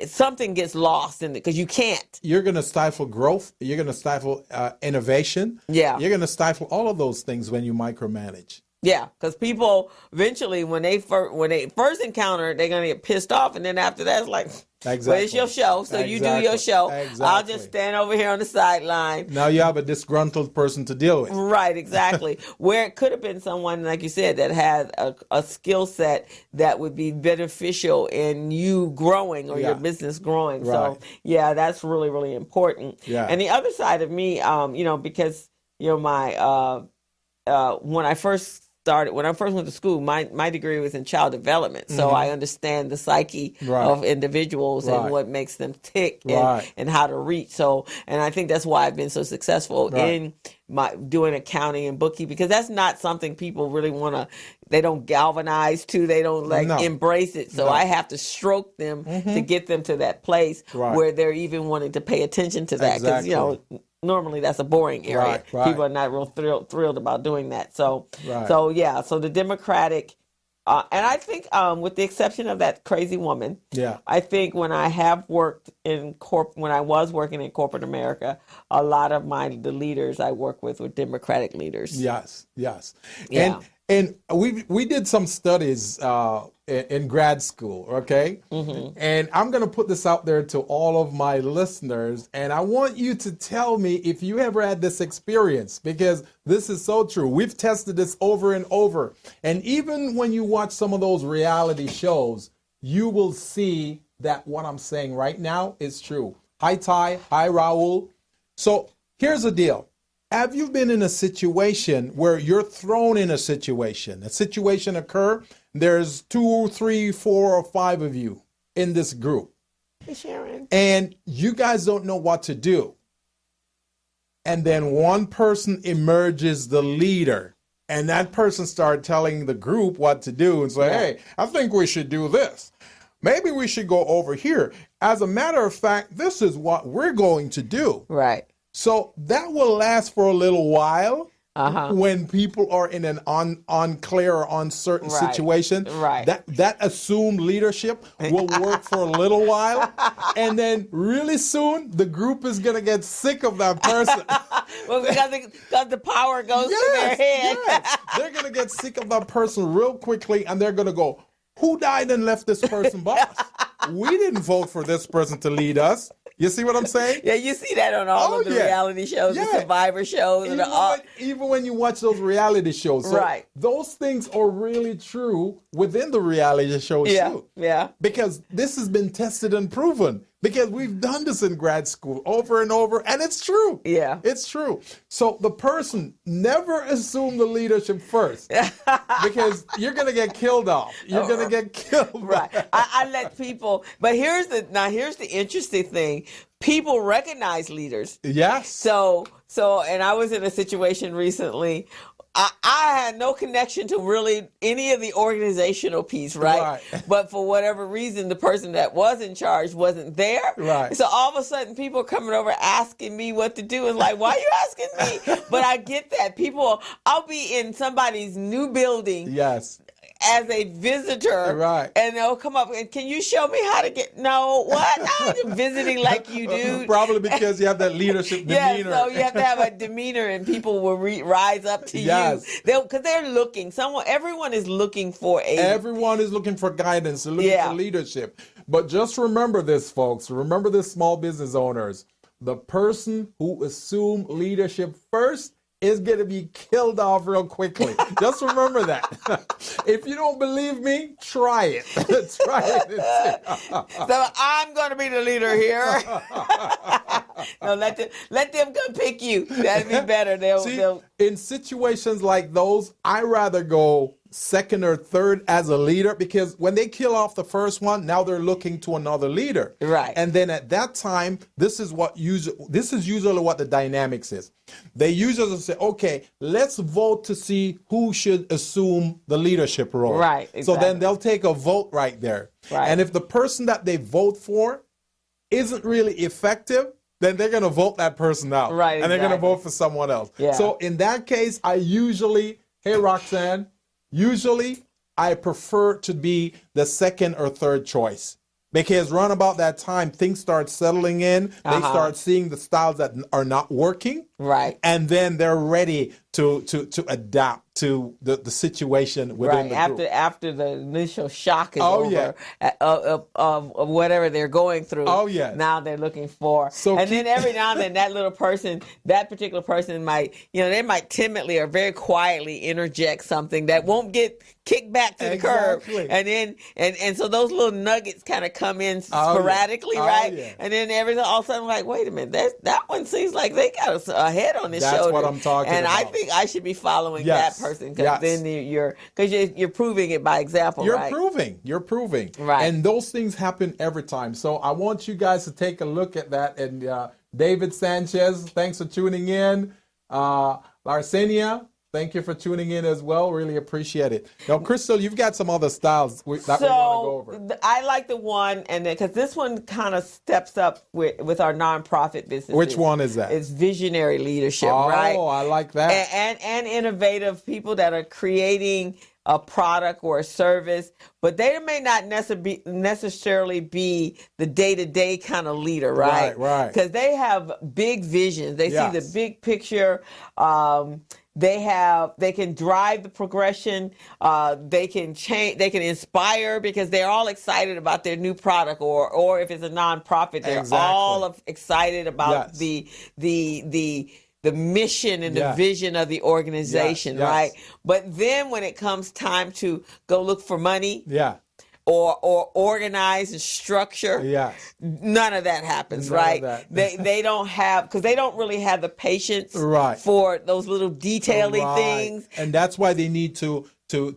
something gets lost in it because you can't. You're going to stifle growth. You're going to stifle innovation. Yeah. You're going to stifle all of those things when you micromanage. Yeah, because people eventually, when they first encounter, they're gonna get pissed off, and then after that, it's like, Exactly. well, it's your show, so you do your show. Exactly. I'll just stand over here on the sideline. Now you have a disgruntled person to deal with. Right, exactly. Where it could have been someone, like you said, that has a skill set that would be beneficial in you growing or your business growing. Right. So, yeah, that's really, really important. Yeah. And the other side of me, because my when I first went to school, my degree was in child development. So I understand the psyche of individuals and what makes them tick and how to reach. So, and I think that's why I've been so successful in my doing accounting and bookkeeping, because that's not something people really they don't galvanize to, they don't embrace it. So I have to stroke them to get them to that place where they're even wanting to pay attention to that. Because, normally that's a boring area. Right. People are not real thrilled about doing that. So the Democratic, and I think with the exception of that crazy woman, I think when I have worked when I was working in corporate America, a lot of the leaders I work with were Democratic leaders. Yes. Yeah. And we did some studies in grad school, okay? And I'm going to put this out there to all of my listeners, and I want you to tell me if you ever had this experience, because this is so true. We've tested this over and over. And even when you watch some of those reality shows, you will see that what I'm saying right now is true. Hi, Ty. Hi, Raul. So here's the deal. Have you been in a situation where you're thrown in a situation occur, there's 2, 3, 4, or 5 of you in this group. Hey, Sharon. And you guys don't know what to do. And then one person emerges the leader, and that person started telling the group what to do and say, hey, I think we should do this. Maybe we should go over here. As a matter of fact, this is what we're going to do. Right. So that will last for a little while, when people are in an unclear or uncertain situation. That assumed leadership will work for a little while, and then really soon the group is going to get sick of that person. Well, because the power goes to their head. They're going to get sick of that person real quickly, and they're going to go, who died and left this person boss? We didn't vote for this person to lead us. You see what I'm saying? Yeah, you see that on all of the reality shows, the Survivor shows. Even when you watch those reality shows. So those things are really true within the reality shows too. Yeah. Because this has been tested and proven. Because we've done this in grad school over and over, and it's true. Yeah. It's true. So the person never assume the leadership first, because you're going to get killed off. You're going to get killed. Right. I let people, but here's the interesting thing. People recognize leaders. Yes. So, and I was in a situation recently. I had no connection to really any of the organizational piece, right? But for whatever reason, the person that was in charge wasn't there. Right. So all of a sudden, people are coming over asking me what to do. And like, why are you asking me? But I get that. I'll be in somebody's new building. Yes. As a visitor, and they'll come up and, can you show me how to get? No, what? I'm visiting like you do. Probably because you have that leadership demeanor. So you have to have a demeanor, and people will rise up to you. Because they're looking. Everyone is looking for Everyone is looking for guidance. They're looking for leadership. But just remember this, folks. Remember this, small business owners. The person who assumed leadership first is going to be killed off real quickly. Just remember that. If you don't believe me, try it. Try it. So I'm going to be the leader here. No, let them come pick you. That'd be better. They'll in situations like those, I rather go second or third as a leader, because when they kill off the first one, now they're looking to another leader. Right. And then at that time, this is usually what the dynamics is. They usually say, okay, let's vote to see who should assume the leadership role. Right. Exactly. So then they'll take a vote right there. Right. And if the person that they vote for isn't really effective, then they're going to vote that person out. Right. And they're going to vote for someone else. Yeah. So in that case, hey, Roxanne, usually I prefer to be the second or third choice, because run about that time, things start settling in. They start seeing the styles that are not working. Right. And then they're ready to adapt to the situation within the group. After the initial shock is over of whatever they're going through. Now they're looking for. Then every now and then that particular person might, they might timidly or very quietly interject something that won't get kicked back to the curb. And then and so those little nuggets kind of come in sporadically, right? Yeah. And then all of a sudden, like, wait a minute, that one seems like they got a head on his shoulder. That's what I'm talking about. And I think I should be following that person, because then you're proving it by example. You're proving. Right. And those things happen every time. So I want you guys to take a look at that. And David Sanchez, thanks for tuning in. Larsenia, thank you for tuning in as well. Really appreciate it. Now, Crystal, you've got some other styles that we want to go over. I like the one, and because this one kind of steps up with our nonprofit business. Which one is that? It's visionary leadership, right? Oh, I like that. And innovative people that are creating a product or a service, but they may not necessarily be the day-to-day kind of leader, right? Right. Because they have big visions. They see the big picture. They can drive the progression. They can change. They can inspire, because they're all excited about their new product, or if it's a nonprofit, they're all excited about the mission and the vision of the organization, right? But then when it comes time to go look for money, or organize and structure, none of that happens, right? They don't have, because they don't really have the patience for those little detailing things. And that's why they need to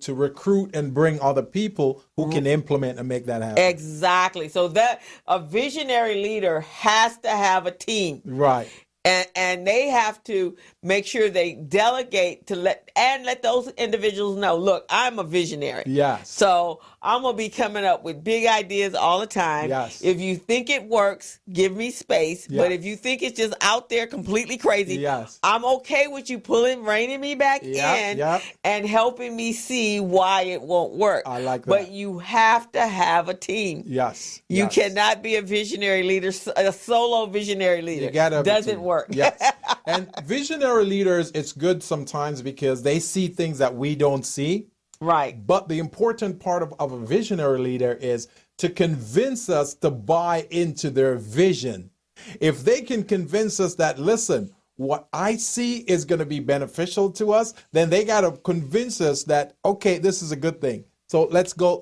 recruit and bring other people who can implement and make that happen. Exactly. So that a visionary leader has to have a team. Right. And they have to make sure they delegate to let those individuals know, look, I'm a visionary. Yes. So I'm going to be coming up with big ideas all the time. Yes. If you think it works, give me space. Yes. But if you think it's just out there completely crazy, yes, I'm okay with you reining me back in and helping me see why it won't work. I like that. But you have to have a team. Yes. You cannot be a visionary leader, a solo visionary leader. You gotta doesn't work. Yes. And visionary leaders, it's good sometimes because they see things that we don't see. Right. But the important part of a visionary leader is to convince us to buy into their vision. If they can convince us that, listen, what I see is going to be beneficial to us, then they got to convince us that, okay, this is a good thing. So let's go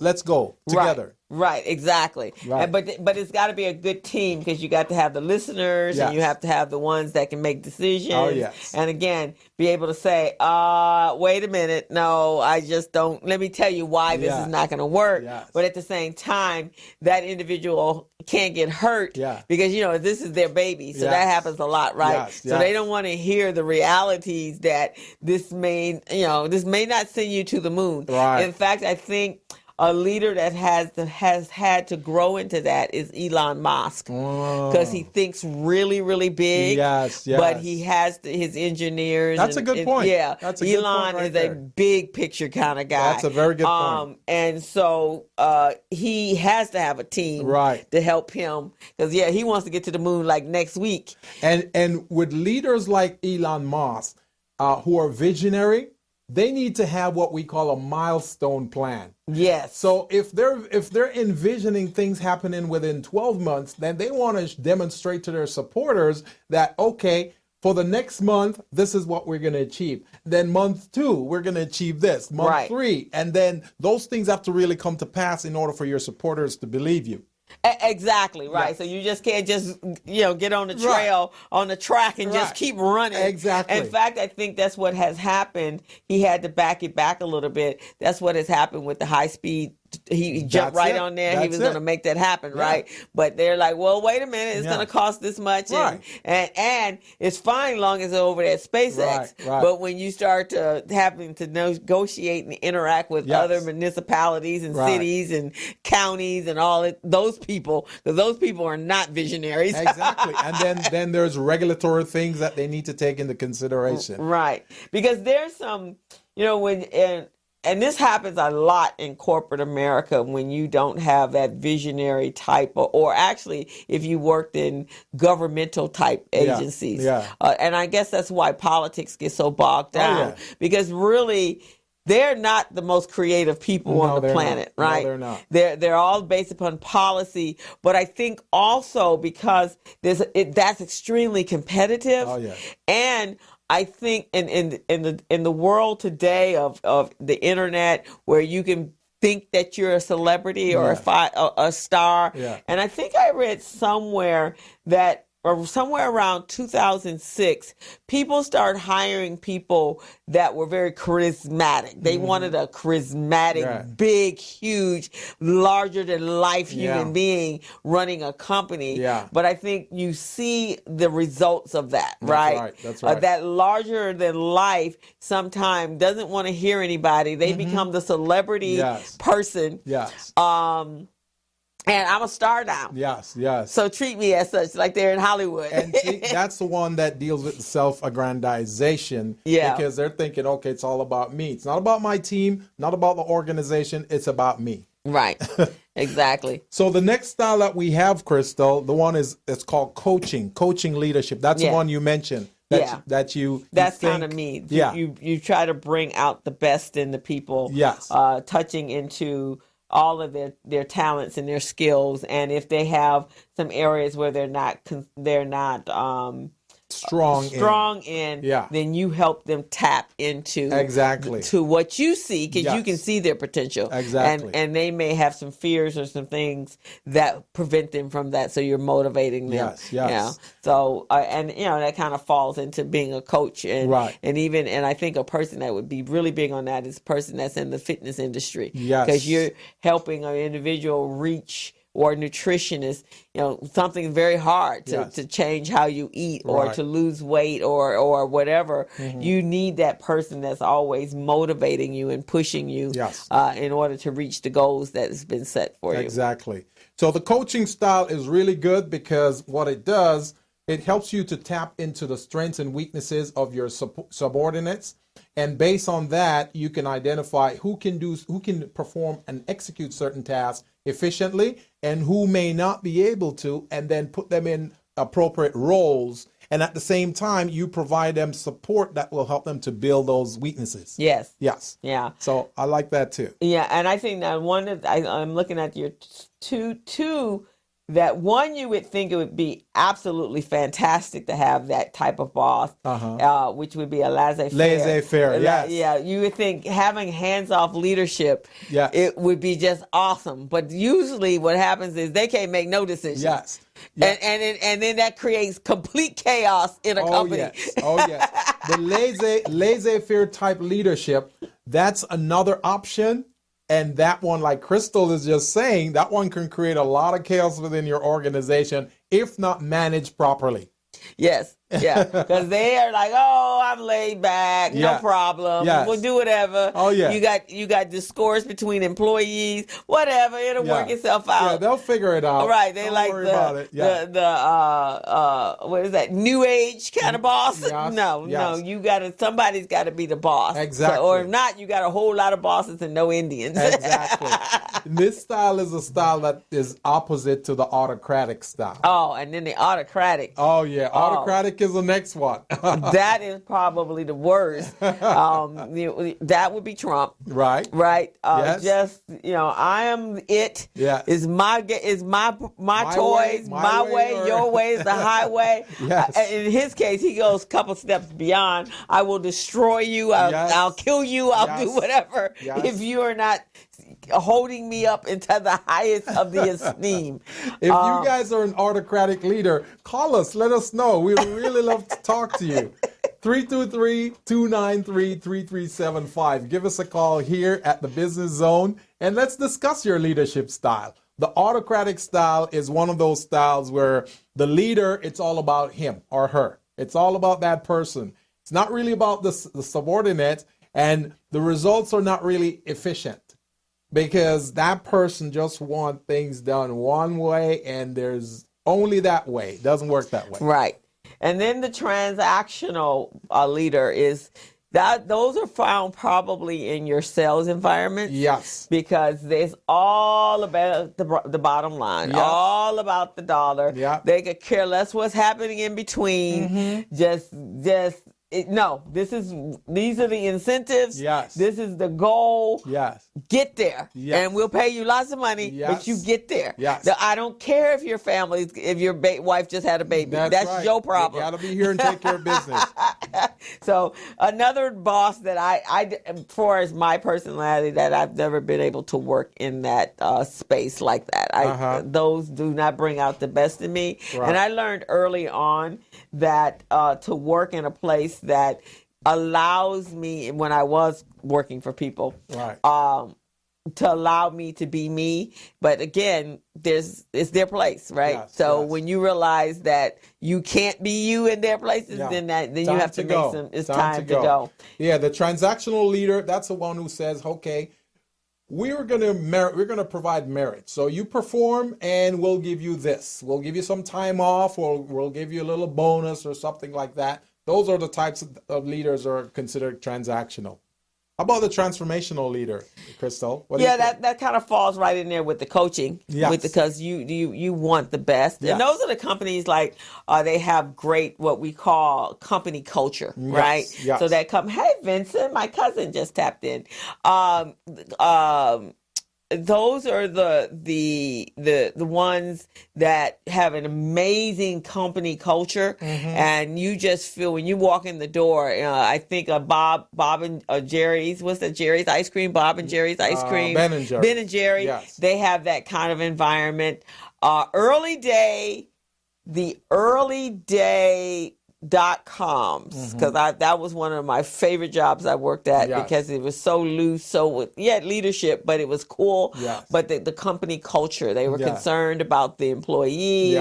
together. Right, exactly. Right. But it's got to be a good team because you got to have the listeners and you have to have the ones that can make decisions. Oh, yes. And again, be able to say, wait a minute, no, I just don't. Let me tell you why this is not going to work. Yes. But at the same time, that individual can't get hurt because, this is their baby. So that happens a lot, right? Yes. So they don't want to hear the realities that this may not send you to the moon. Right. In fact, I think a leader that has had to grow into that is Elon Musk because he thinks really, really big. Yes. But he has his engineers. That's a good point. Yeah, that's a good Elon point is a big picture kind of guy. That's a very good point. And so he has to have a team to help him because he wants to get to the moon like next week. And with leaders like Elon Musk who are visionary, they need to have what we call a milestone plan. Yes. So if they're envisioning things happening within 12 months, then they want to demonstrate to their supporters that, okay, for the next month, this is what we're going to achieve. Then month 2, we're going to achieve this. Month 3. And then those things have to really come to pass in order for your supporters to believe you. Exactly, right. Yes. So you just can't just, get on the trail, on the track and just keep running. Exactly. In fact, I think that's what has happened. He had to back it back a little bit. That's what has happened with the high speed. He jumped on there. He was going to make that happen, right? But they're like, well, wait a minute. It's going to cost this much. And it's fine long as it's over at SpaceX. Right. But when you start having to negotiate and interact with other municipalities and cities and counties and all those people, because those people are not visionaries. Exactly. And then there's regulatory things that they need to take into consideration. Right. Because there's some, and this happens a lot in corporate America when you don't have that visionary type, or actually if you worked in governmental type agencies. And I guess that's why politics get so bogged down, because really they're not the most creative people on the planet, right? No, they're not. They're all based upon policy, but I think also because that's extremely competitive. And I think in the world today of the internet, where you can think that you're a celebrity or a star, and I think I read somewhere that, or somewhere around 2006, people started hiring people that were very charismatic. They wanted a charismatic, big, huge, larger than life human being running a company. But I think you see the results of that, right? That's right. That larger than life sometimes doesn't want to hear anybody. They become the celebrity person. And I'm a star now. Yes. So treat me as such, like they're in Hollywood. And see, that's the one that deals with the self-aggrandization. Because they're thinking, okay, it's all about me. It's not about my team, not about the organization. It's about me. Right. Exactly. So the next style that we have, Crystal, the one it's called coaching leadership. That's the one you mentioned. That's kind of me. You try to bring out the best in the people. Touching into all of their talents and their skills, and if they have some areas where they're not strong in, then you help them tap into to what you see, because you can see their potential. And they may have some fears or some things that prevent them from that, so you're motivating them. So and that kind of falls into being a coach, and I think a person that would be really big on that is a person that's in the fitness industry, because you're helping an individual reach or nutritionist, something very hard to change how you eat or to lose weight or whatever. You need that person that's always motivating you and pushing you in order to reach the goals that has been set for you. Exactly. So the coaching style is really good because what it does, it helps you to tap into the strengths and weaknesses of your subordinates. And based on that, you can identify who can perform and execute certain tasks efficiently and who may not be able to, and then put them in appropriate roles. And at the same time, you provide them support that will help them to build those weaknesses. Yes. Yeah. So I like that too. Yeah. And I think that I'm looking at your two that one, you would think it would be absolutely fantastic to have that type of boss, which would be a laissez-faire. Laissez-faire, yes. Yeah, you would think having hands-off leadership, it would be just awesome. But usually what happens is they can't make no decisions. Yes. And then that creates complete chaos in a company. Yes. The laissez-faire type leadership, that's another option. And that one, like Crystal is just saying, that one can create a lot of chaos within your organization if not managed properly. Yes. Yeah. Because they are like, oh, I'm laid back. No problem. We'll do whatever. Oh, yeah. You got discourse between employees. Whatever. It'll work itself out. Yeah, they'll figure it out. Right. They Don't like worry about it. what is that? New age kind of boss? Yes. No. Somebody's got to be the boss. Exactly. Or if not, you got a whole lot of bosses and no Indians. Exactly. This style is a style that is opposite to the autocratic style. Oh, and then the autocratic. Oh, yeah. Autocratic is the next one. That is probably the worst. That would be Trump. Right. Yes. Just, I am it. Yes. Is my toys, my way, your way is the highway. Yes. In his case, he goes a couple steps beyond. I will destroy you. I'll kill you. I'll do whatever if you are not holding me up into the highest of the esteem. If you guys are an autocratic leader, call us. Let us know. We would really love to talk to you. 323-293-3375. Give us a call here at the Business Zone and let's discuss your leadership style. The autocratic style is one of those styles where the leader, it's all about him or her. It's all about that person. It's not really about the subordinate, and the results are not really efficient because that person just wants things done one way and there's only that way. It doesn't work that way. Right. And then the transactional leader is that those are found probably in your sales environment. Yes. Because it's all about the bottom line, all about the dollar. Yeah. They could care less what's happening in between. These are the incentives. Yes. This is the goal. Yes. Get there. Yes. And we'll pay you lots of money, but you get there. Yes. I don't care if your family, if your wife just had a baby. That's right. your problem. You got to be here and take care of business. So another boss that I, as far as my personality, that I've never been able to work in that space like that. Those do not bring out the best in me. Right. And I learned early on that to work in a place that allows me, when I was working for people, to allow me to be me. But again, it's their place, right? Yes, when you realize that you can't be you in their places, then you have to make some. It's time to go. Yeah, the transactional leader, that's the one who says, okay, we're going to provide merit. So you perform and we'll give you this. We'll give you some time off, or we'll give you a little bonus or something like that. Those are the types of leaders that are considered transactional. How about the transformational leader, Crystal? That kind of falls right in there with the coaching, because you want the best, and those are the companies like they have great what we call company culture, right? Yes. So that hey Vincent, my cousin just tapped in. Those are the ones that have an amazing company culture, and you just feel when you walk in the door. I think Bob and Jerry's. What's that? Jerry's ice cream. Bob and Jerry's ice cream. Ben and Jerry. Ben and Jerry. Yes. They have that kind of environment. The early day .coms, because that was one of my favorite jobs I worked at, because it was so loose, leadership, but it was cool. But the company culture, they were concerned about the employee.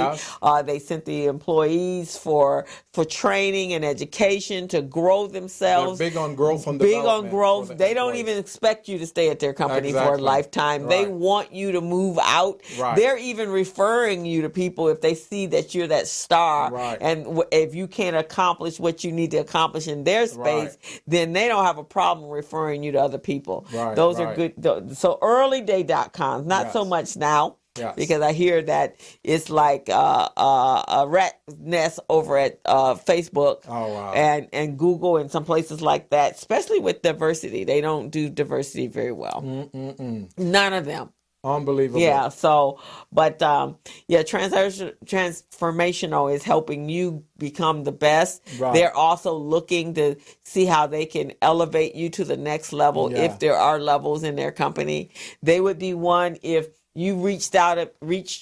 They sent the employees for training and education to grow themselves. They're big on growth and big on growth. They don't even expect you to stay at their company for a lifetime. They want you to move out. They're even referring you to people if they see that you're that star. And if you can't accomplish what you need to accomplish in their space, then they don't have a problem referring you to other people. Those are good. So earlyday.com, not so much now. Because I hear that it's like a rat nest over at Facebook and Google and some places like that, especially with diversity. They don't do diversity very well. None of them. Unbelievable. Yeah. So, but transformational is helping you become the best. They're also looking to see how they can elevate you to the next level if there are levels in their company. They would be one if you reached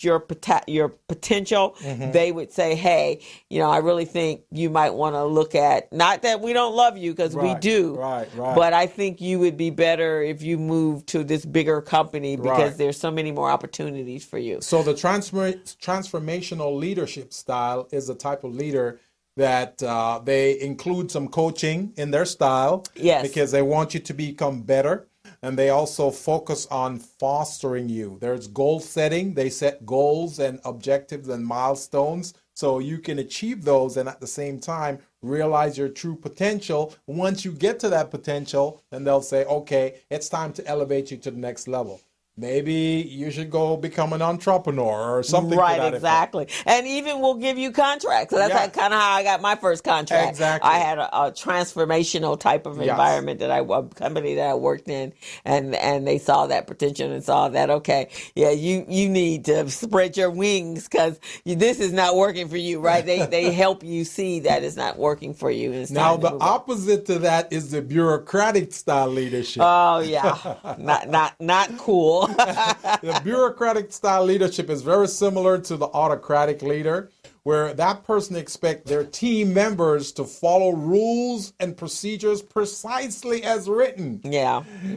your potential, they would say, hey, I really think you might want to look at, not that we don't love you, because we do, but I think you would be better if you moved to this bigger company because there's so many more opportunities for you. So the transformational leadership style is the type of leader that they include some coaching in their style because they want you to become better. And they also focus on fostering you. There's goal setting. They set goals and objectives and milestones so you can achieve those and at the same time realize your true potential. Once you get to that potential, then they'll say, okay, it's time to elevate you to the next level. Maybe you should go become an entrepreneur or something. Right, exactly. And even we'll give you contracts. So that's kind of how I got my first contract. Exactly. I had a transformational type of environment a company that I worked in, and they saw that potential and saw that, okay, you need to spread your wings because this is not working for you, right? They help you see that it's not working for you. Now, the opposite to that is the bureaucratic style leadership. Oh, yeah. Not cool. The bureaucratic style leadership is very similar to the autocratic leader, where that person expects their team members to follow rules and procedures precisely as written.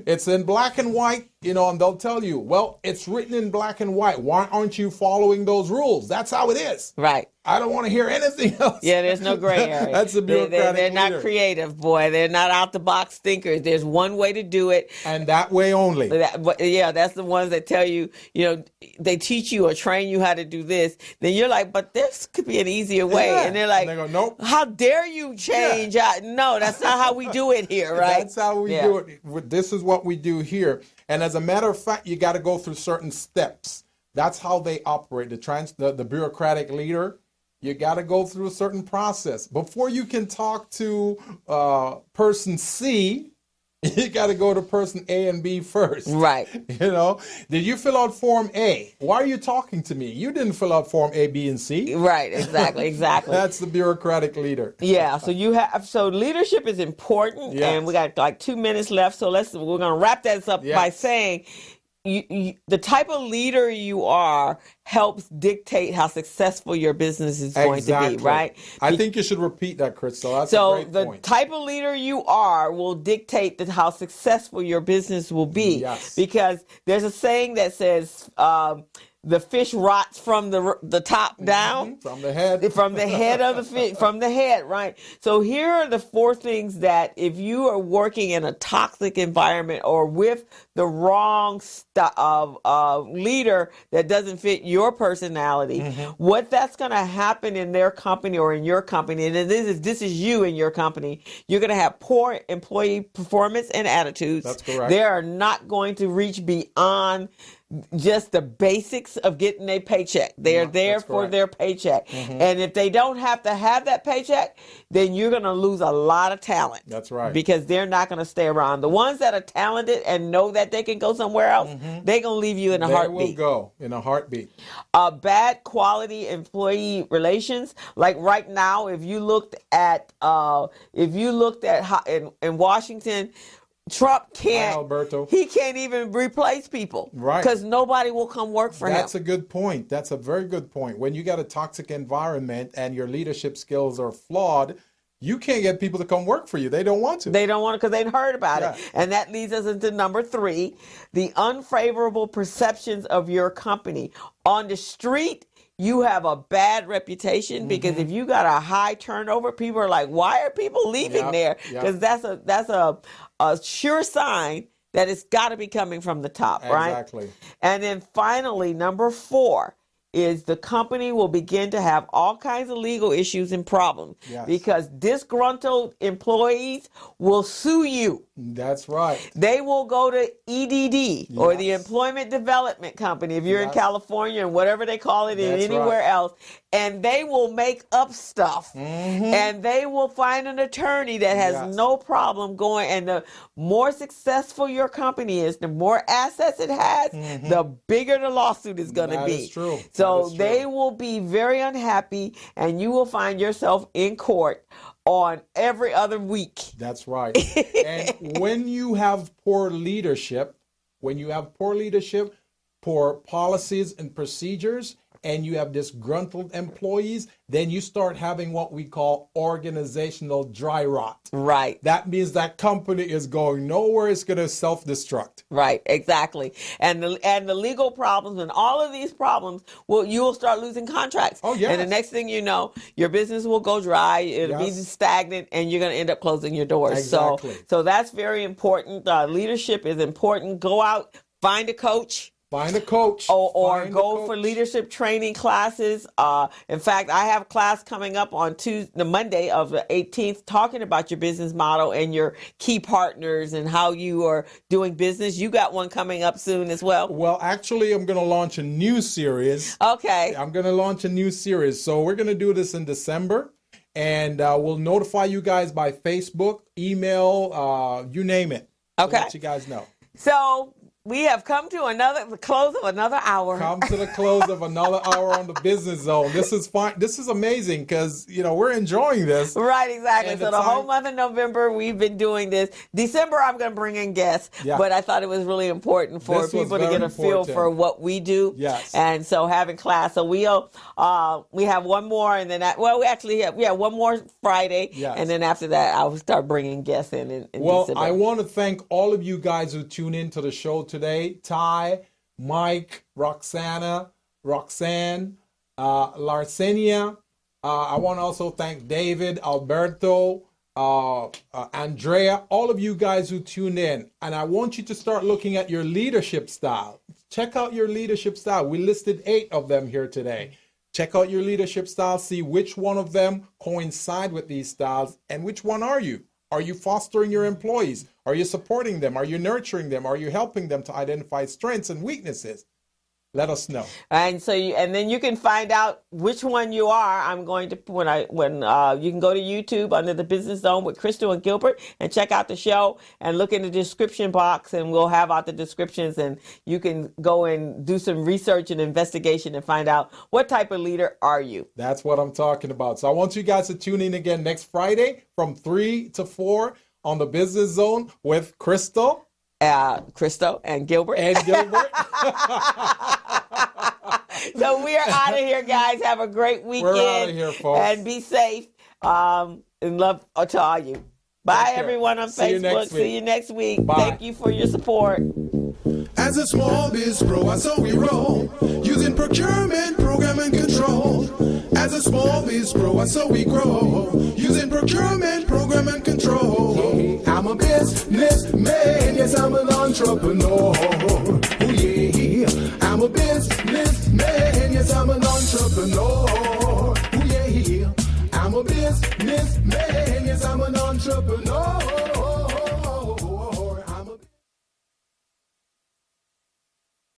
It's in black and white, and they'll tell you, well, it's written in black and white. Why aren't you following those rules? That's how it is. Right. I don't want to hear anything else. There's no gray area. That's the bureaucratic They're leader. not creative, boy. They're not out-the-box thinkers. There's one way to do it. And that way only. That's the ones that tell you, they teach you or train you how to do this. Then you're like, but this could be an easier way. And they're like, and they go, nope. How dare you change? No, that's not how we do it here, right? That's how we do it. This is what we do here. And as a matter of fact, you got to go through certain steps. That's how they operate. The bureaucratic leader, you got to go through a certain process. Before you can talk to person C, you got to go to person A and B first. Right. Did you fill out Form A? Why are you talking to me? You didn't fill out Form A, B, and C. Right, exactly. That's the bureaucratic leader. So leadership is important, and we got like 2 minutes left. So we're going to wrap that up by saying, the type of leader you are helps dictate how successful your business is going to be, right? I think you should repeat that, Crystal. That's a great point. The type of leader you are will dictate how successful your business will be. Yes. Because there's a saying that says, the fish rots from the top down. From the head. From the head of the fish. From the head, right? So here are the 4 things that if you are working in a toxic environment or with the wrong leader that doesn't fit your personality, what that's going to happen in their company or in your company, and this is you in your company, you're going to have poor employee performance and attitudes. That's correct. They are not going to reach beyond just the basics of getting a paycheck. They're there for their paycheck. And if they don't have to have that paycheck, then you're going to lose a lot of talent. That's right. Because they're not going to stay around. The ones that are talented and know that they can go somewhere else, they're going to leave you in a heartbeat. They will go in a heartbeat. Bad quality employee relations. Like right now, if you looked at in Washington, Trump can't. Alberto. He can't even replace people, right? Because nobody will come work for him. That's a good point. That's a very good point. When you got a toxic environment and your leadership skills are flawed, you can't get people to come work for you. They don't want to. They don't want to because they've heard about it. And that leads us into number 3, the unfavorable perceptions of your company. On the street, you have a bad reputation because if you got a high turnover, people are like, why are people leaving there? Because that's a sure sign that it's got to be coming from the top, right? Exactly. And then finally, number 4 is the company will begin to have all kinds of legal issues and problems because disgruntled employees will sue you. That's right. They will go to EDD or the Employment Development Company if you're in California and whatever they call it in anywhere else, and they will make up stuff and they will find an attorney that has no problem going. And the more successful your company is, the more assets it has, the bigger the lawsuit is going to be. That is true. So they will be very unhappy and you will find yourself in court on every other week. That's right. And when you have poor leadership, poor policies and procedures, and you have disgruntled employees, then you start having what we call organizational dry rot. Right. That means that company is going nowhere. It's going to self-destruct. Right, exactly. And the legal problems and all of these problems, you will start losing contracts. Oh, yes. And the next thing you know, your business will go dry, it'll be stagnant, and you're going to end up closing your doors. Exactly. So that's very important. Leadership is important. Go out, find a coach. Find a coach. Or go for leadership training classes. In fact, I have a class coming up on Monday of the 18th talking about your business model and your key partners and how you are doing business. You got one coming up soon as well. Well, actually, I'm going to launch a new series. Okay. I'm going to launch a new series. So we're going to do this in December. And we'll notify you guys by Facebook, email, you name it. Okay. We'll let you guys know. So we have come to the close of another hour. Come to the close of another hour on the Business Zone. This is fun. This is amazing because, we're enjoying this. Right, exactly. So the whole month of November, we've been doing this. December, I'm going to bring in guests. Yeah. But I thought it was really important for people to get a feel for what we do. Yes. And so having class. So we have one more, and then we actually have one more Friday. Yes. And then after that, I'll start bringing guests in December. I want to thank all of you guys who tune in to the show today. Ty, Mike, Roxanne, Larsenia. I want to also thank David, Alberto, Andrea, all of you guys who tune in. And I want you to start looking at your leadership style. Check out your leadership style. We listed 8 of them here today. Check out your leadership style, see which one of them coincide with these styles, and which one are you? Are you fostering your employees? Are you supporting them? Are you nurturing them? Are you helping them to identify strengths and weaknesses? Let us know. And so, then you can find out which one you are. I'm going to when you can go to YouTube under the Business Zone with Crystal and Gilbert and check out the show and look in the description box, and we'll have out the descriptions, and you can go and do some research and investigation and find out what type of leader are you. That's what I'm talking about. So I want you guys to tune in again next Friday from 3 to 4 on the Business Zone with Crystal and Gilbert. So we're out of here, guys. Have a great weekend. We're out of here, folks. And be safe. And love to all you. Bye, everyone on Facebook. See you next week. Bye. Thank you for your support. As a small biz pro, I saw we roll, using procurement, program, and control. As a small biz pro, I saw we grow, using procurement, program, and control. I'm a businessman, yes, I'm an entrepreneur.